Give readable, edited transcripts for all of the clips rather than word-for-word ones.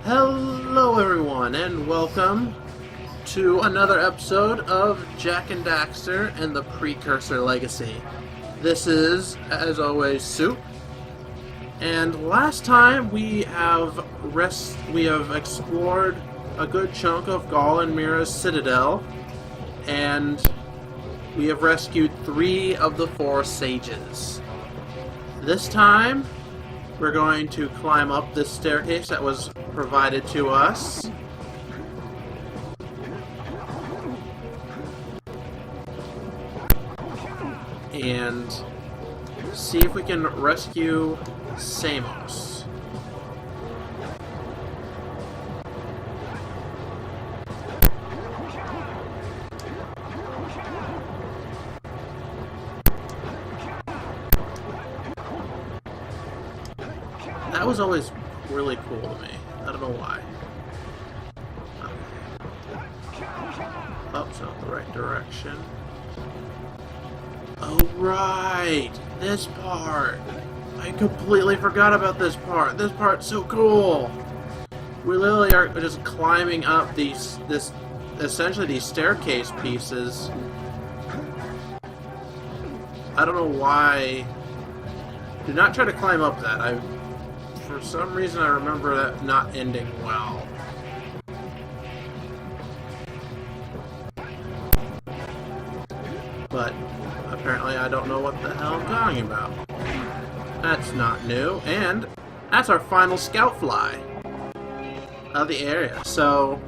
Hello everyone and welcome to another episode of Jak and Daxter and the Precursor Legacy. This is, as always, Supe. And last time we have explored a good chunk of Gaul and Mira's citadel, and we have rescued 3 of the 4 sages. This time, we're going to climb up this staircase that was provided to us. And see if we can rescue Samos. That was always really cool to me. I don't know why. Oh, it's not the right direction. Oh, right! This part! I completely forgot about this part. This part's so cool! We literally are just climbing up essentially these staircase pieces. I don't know why. Do not try to climb up that. For some reason I remember that not ending well. But apparently I don't know what the hell I'm talking about. That's not new, and that's our final scout fly of the area, so...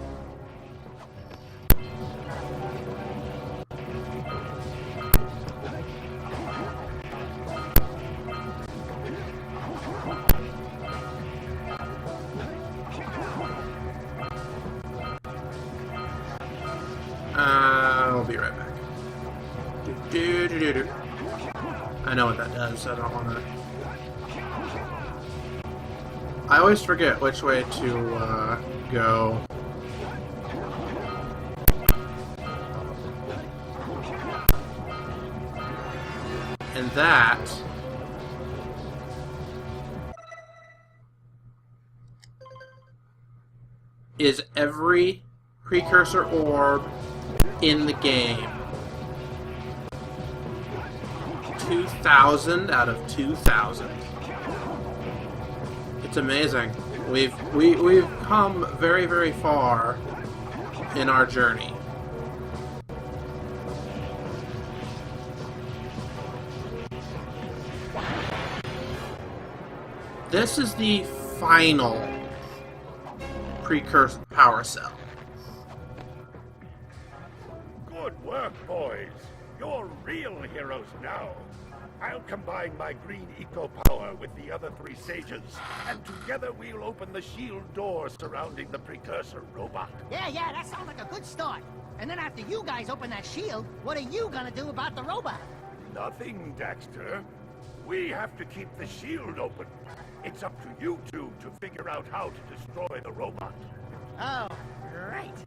I'll be right back. I know what that does, I don't want to... I always forget which way to go. And that... is every precursor orb in the game. 2,000 out of 2,000. It's amazing. We've come very, very far in our journey. This is the final precursor power cell. Good work, boys. You're real heroes now. I'll combine my green eco-power with the other 3 sages, and together we'll open the shield door surrounding the precursor robot. Yeah, that sounds like a good start. And then after you guys open that shield, what are you gonna do about the robot? Nothing, Daxter. We have to keep the shield open. It's up to you two to figure out how to destroy the robot. Oh, right.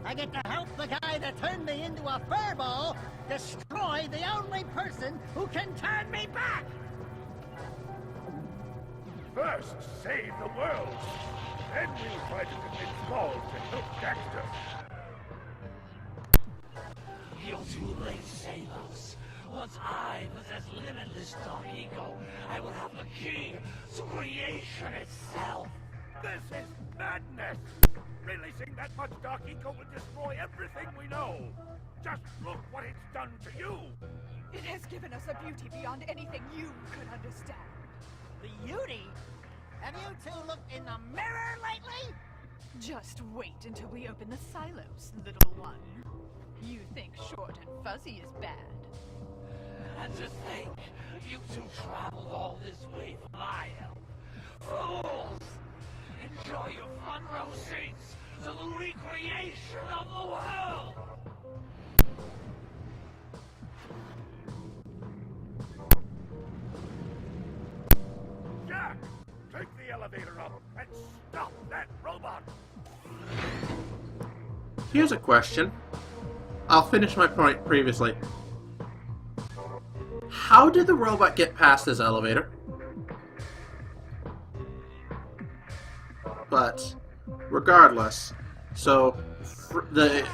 I get to help the guy that turned me into a furball destroy the only person who can turn me back! First, save the world. Then we'll try to convince Gaul to help Daxter. You're too late, Samus. Once I possess limitless Dark Eco, I will have the key to creation itself. This is madness! Releasing that much Dark Eco will destroy everything we know! Just look what it's done to you! It has given us a beauty beyond anything you could understand. Beauty? Have you two looked in the mirror lately? Just wait until we open the silos, little one. You think short and fuzzy is bad. And to think, you two traveled all this way for my help. Fools! Enjoy your front row seats to the recreation of the world! Jak! Take the elevator up and stop that robot! Here's a question. I'll finish my point previously. How did the robot get past this elevator? But Regardless, so the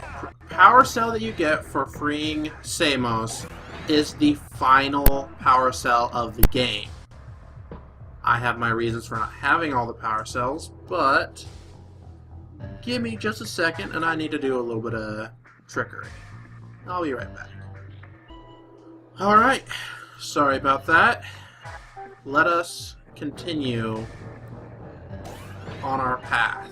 power cell that you get for freeing Samos is the final power cell of the game. I have my reasons for not having all the power cells, but give me just a second and I need to do a little bit of trickery. I'll be right back. Alright, sorry about that. Let us continue on our path.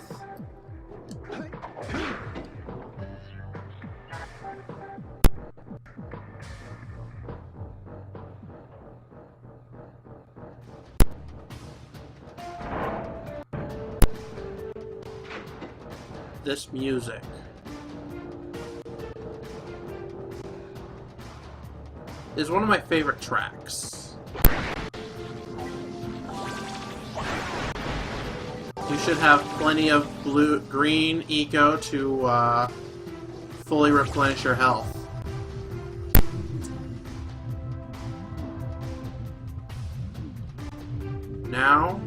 This music. Is one of my favorite tracks. You should have plenty of green eco to fully replenish your health. Now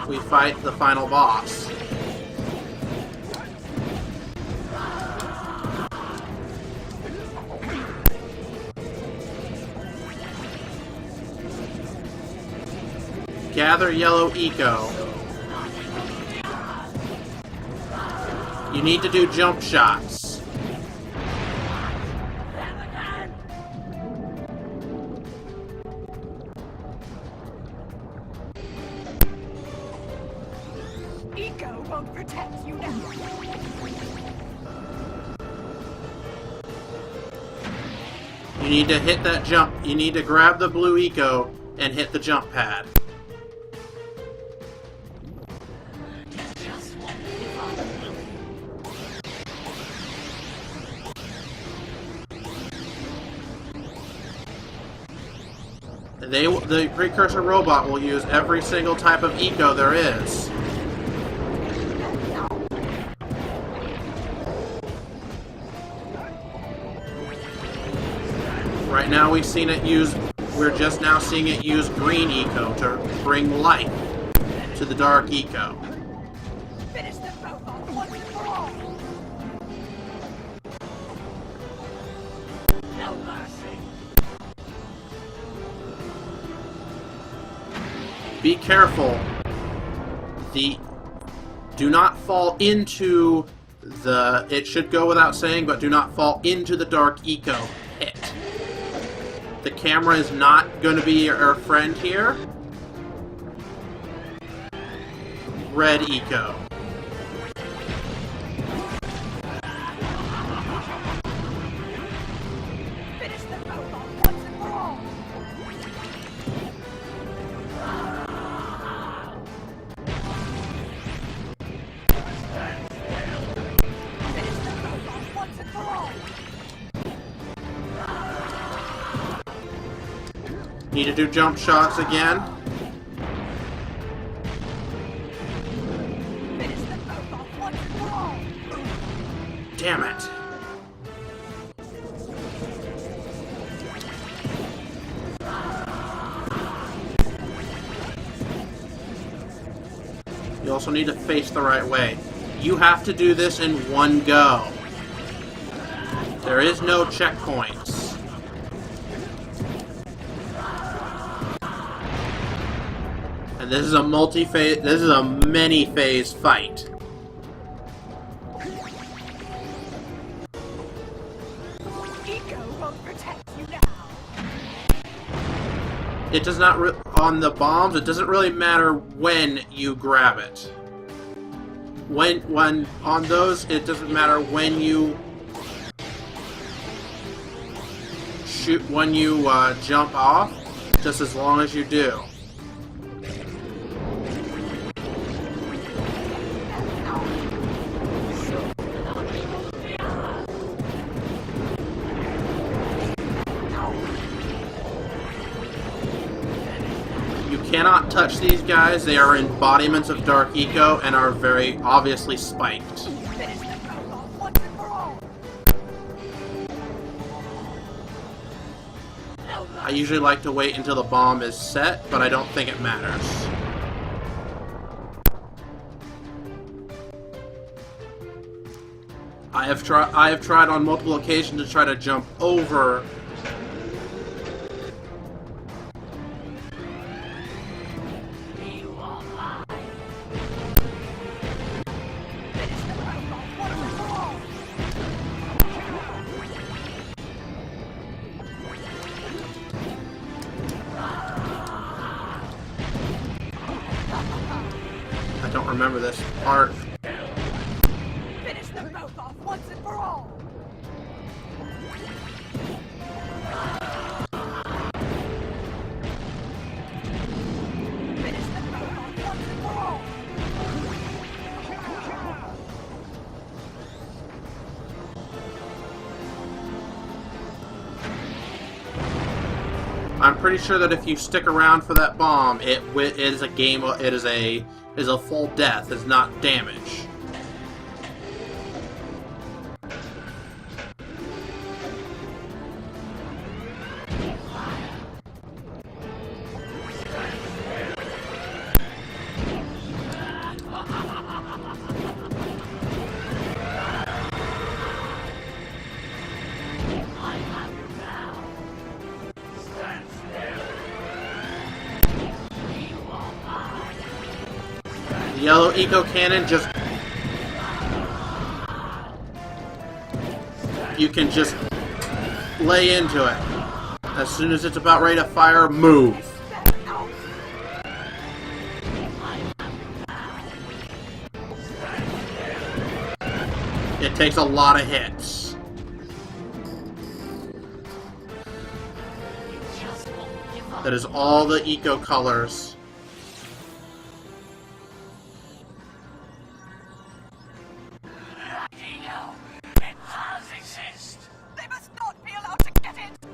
we fight the final boss. Gather yellow eco. You need to do jump shots. Eco won't protect you now. You need to hit that jump. You need to grab the blue eco and hit the jump pad. The precursor robot will use every single type of eco there is. Right now we're just now seeing it use green eco to bring light to the dark eco. Finish them both off once and for all. No mercy. Be careful. Do not fall into the... It should go without saying, but do not fall into the dark eco pit. The camera is not going to be your friend here. Red eco. Finish them both off once and for all. Finish them both off once and for all. Need to do jump shots again. Finish them both off once and for all. Damn it. You also need to face the right way. You have to do this in one go. There is no checkpoints. And this is a multi-phase, this is a many-phase fight. Eco won't protect you now. It does not, on the bombs, it doesn't really matter when you grab it. When on those, it doesn't matter when you shoot, when you jump off, just as long as you do. Cannot touch these guys. They are embodiments of dark eco and are very obviously spiked. Finish them both off once and for all. I usually like to wait until the bomb is set, but I don't think it matters. I have tried on multiple occasions to try to jump over. I don't remember this part. Finish them both off once and for all! Finish them both off once and for all! I'm pretty sure that if you stick around for that bomb, it is a game. It is a full death. It's not damage. The yellow eco cannon just... You can just lay into it. As soon as it's about ready to fire, move. It takes a lot of hits. That is all the eco colors. They must not be allowed to get it!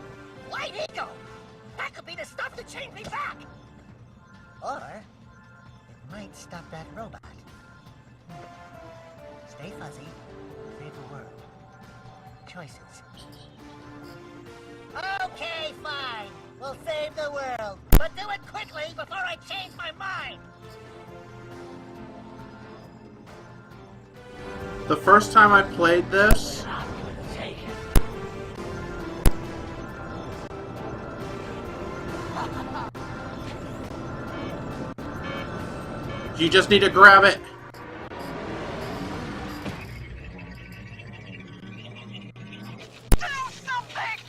White ego! That could be the stuff to change me back! Or it might stop that robot. Stay fuzzy, save the world. Choices. Okay, fine. We'll save the world. But do it quickly before I change my mind! The first time I played this, you just need to grab it. Do something!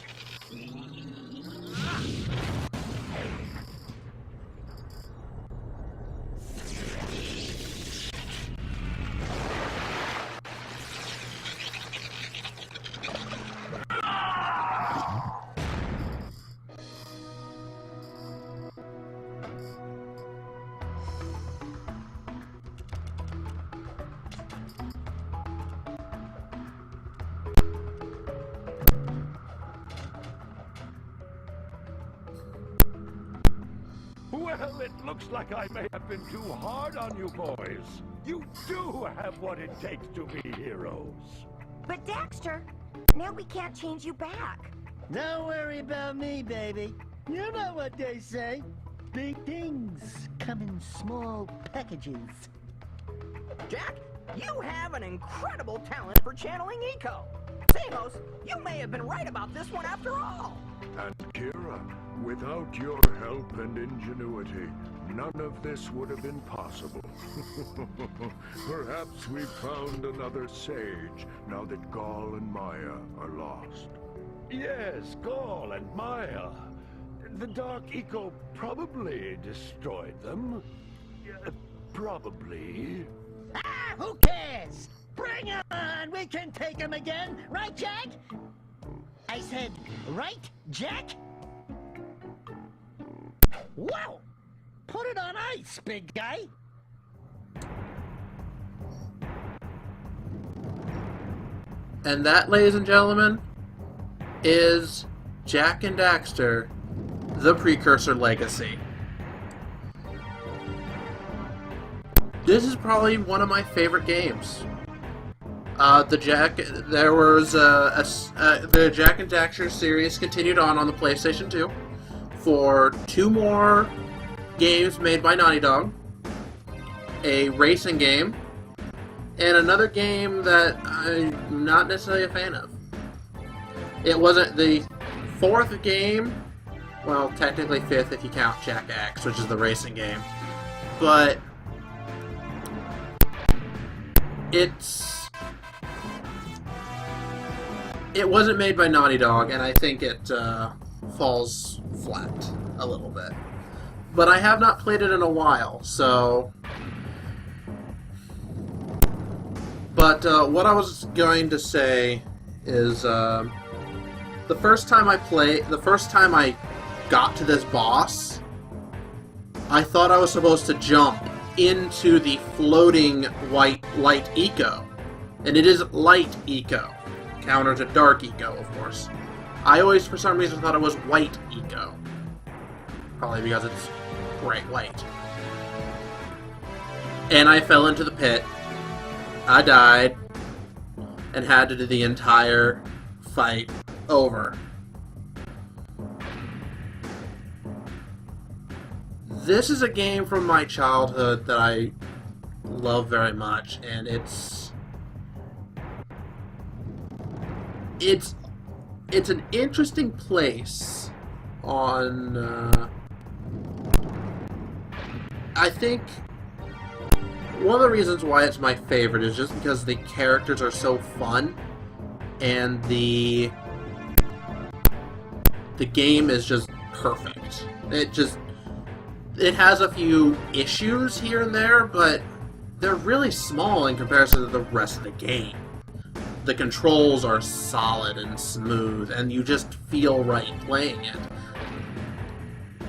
Well, it looks like I may have been too hard on you boys. You do have what it takes to be heroes. But Daxter, now we can't change you back. Don't worry about me, baby. You know what they say. Big things come in small packages. Jack, you have an incredible talent for channeling eco. Samos, you may have been right about this one after all. And Kira, without your help and ingenuity, none of this would have been possible. Perhaps we've found another sage, now that Gaul and Maya are lost. Yes, Gaul and Maya. The Dark Eco probably destroyed them. Probably. Ah, who cares? Bring 'em on! We can take 'em again, right, Jack? I said, right, Jack? Wow! Put it on ice, big guy! And that, ladies and gentlemen, is Jak and Daxter, the Precursor Legacy. This is probably one of my favorite games. The Jak and Daxter series continued on the PlayStation 2 for 2 more games made by Naughty Dog, a racing game, And another game that I'm not necessarily a fan of. It wasn't the fourth game, well, technically fifth if you count Jak X, which is the racing game, but it wasn't made by Naughty Dog, and I think it falls flat a little bit. But I have not played it in a while, so... But what I was going to say is, the first time I got to this boss, I thought I was supposed to jump into the floating white light eco. And it is light eco, counter to dark eco, of course. I always, for some reason, thought it was white eco. Probably because it's bright white. And I fell into the pit. I died. And had to do the entire fight over. This is a game from my childhood that I love very much, and it's an interesting place on, I think one of the reasons why it's my favorite is just because the characters are so fun, and the game is just perfect. It has a few issues here and there, but they're really small in comparison to the rest of the game. The controls are solid and smooth, and you just feel right playing it.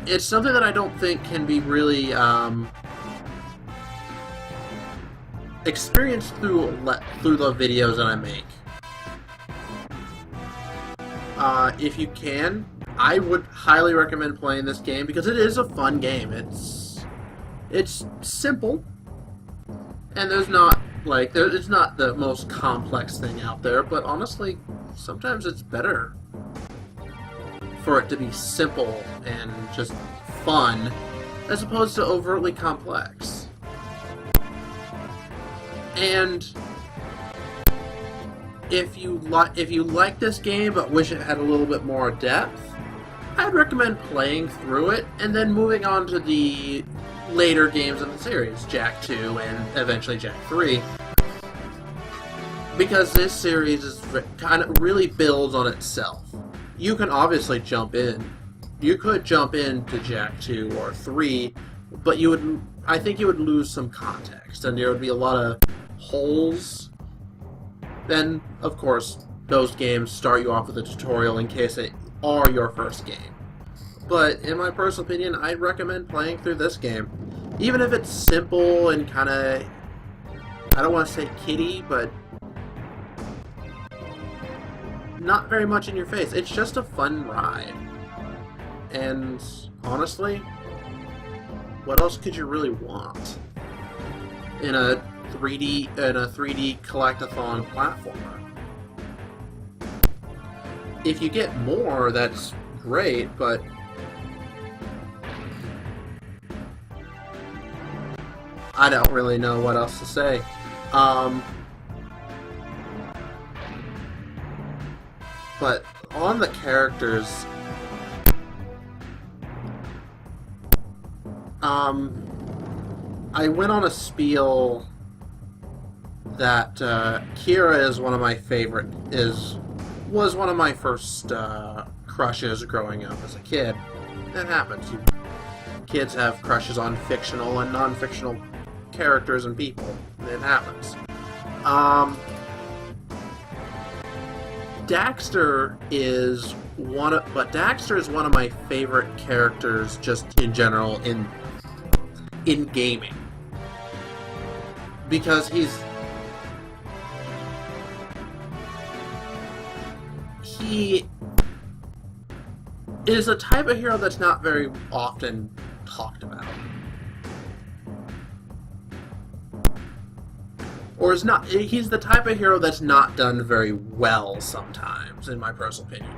It's something that I don't think can be really experienced through the videos that I make. If you can, I would highly recommend playing this game because it is a fun game. It's simple, and it's not the most complex thing out there, but honestly, sometimes it's better for it to be simple and just fun as opposed to overtly complex. And if you like this game but wish it had a little bit more depth, I'd recommend playing through it and then moving on to the later games in the series, Jak 2 and eventually Jak 3, because this series is kind of really builds on itself. You can obviously jump in. You could jump into Jak 2 or 3, but I think you would lose some context, and there would be a lot of holes. Then, of course, those games start you off with a tutorial in case they are your first game. But in my personal opinion, I'd recommend playing through this game. Even if it's simple and kind of, I don't want to say kiddie, but not very much in your face. It's just a fun ride. And honestly, what else could you really want in a 3D collect-a-thon platformer? If you get more, that's great, but I don't really know what else to say. But on the characters, I went on a spiel that Kira is one of my was one of my first crushes growing up as a kid. That happens. Kids have crushes on fictional and non-fictional characters and people. It happens. Daxter is one of my favorite characters just in general in gaming, because he is a type of hero that's not very often talked about. Or he's the type of hero that's not done very well sometimes, in my personal opinion.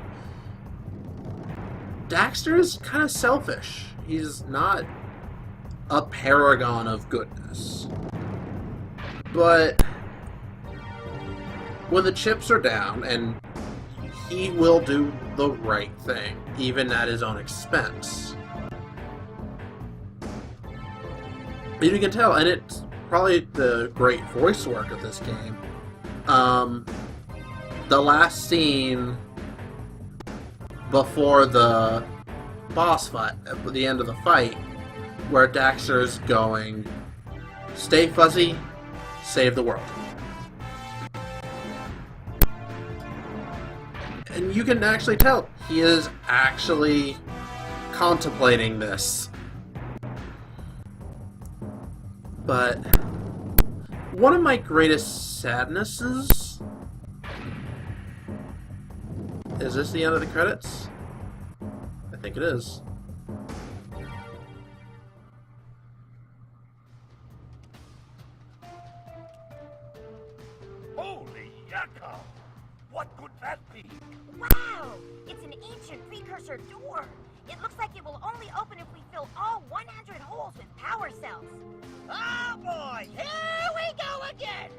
Daxter is kind of selfish. He's not a paragon of goodness. But when the chips are down, and he will do the right thing, even at his own expense. You can tell, and it's probably the great voice work of this game. The last scene before the boss fight, at the end of the fight, where Daxter's going, "Stay fuzzy, save the world." And you can actually tell he is actually contemplating this. But one of my greatest sadnesses... Is this the end of the credits? I think it is. Holy yakka! What could that be? Wow! It's an ancient precursor door. It looks like it will only open if we fill all 100 holes with power cells. Oh boy, here we go again!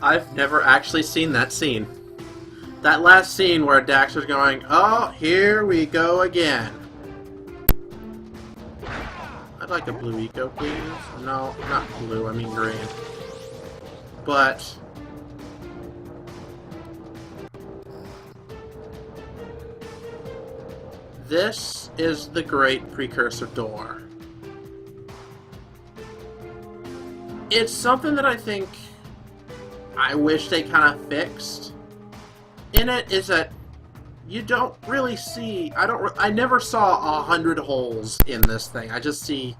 I've never actually seen that scene. That last scene where Daxter's going, "Oh, here we go again." I'd like a blue eco, please. No, not blue, I mean green. But... this is the great precursor door. It's something that I think I wish they kind of fixed in it, is that you don't really see... I never saw 100 holes in this thing. I just see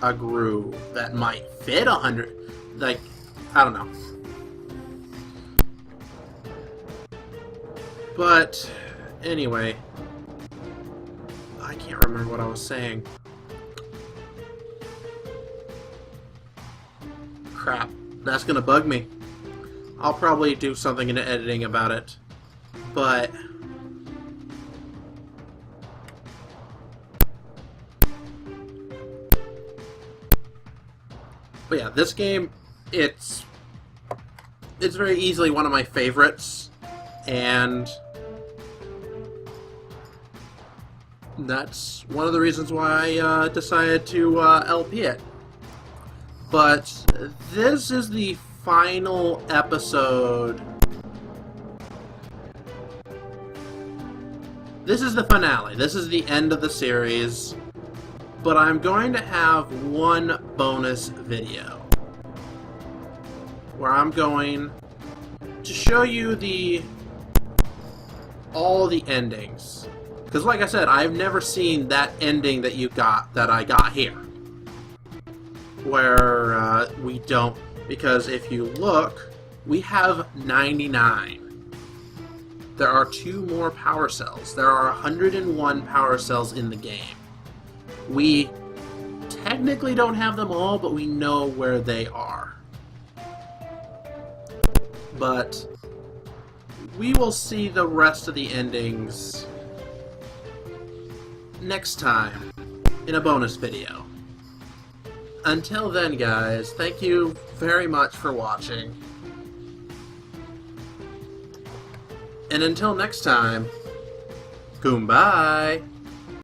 a groove that might fit 100. Like, I don't know. But anyway, I can't remember what I was saying. Crap, that's gonna bug me. I'll probably do something in the editing about it. But yeah, this game, it's very easily one of my favorites, and that's one of the reasons why I decided to LP it. But this is the final episode. This is the finale. This is the end of the series. But I'm going to have one bonus video where I'm going to show you all the endings. Because like I said, I've never seen that ending that I got here. Where we don't, because if you look, we have 99. There are 2 more power cells. There are 101 power cells in the game. We technically don't have them all, but we know where they are. But we will see the rest of the endings next time in a bonus video. Until then, guys, thank you very much for watching. And until next time, goodbye.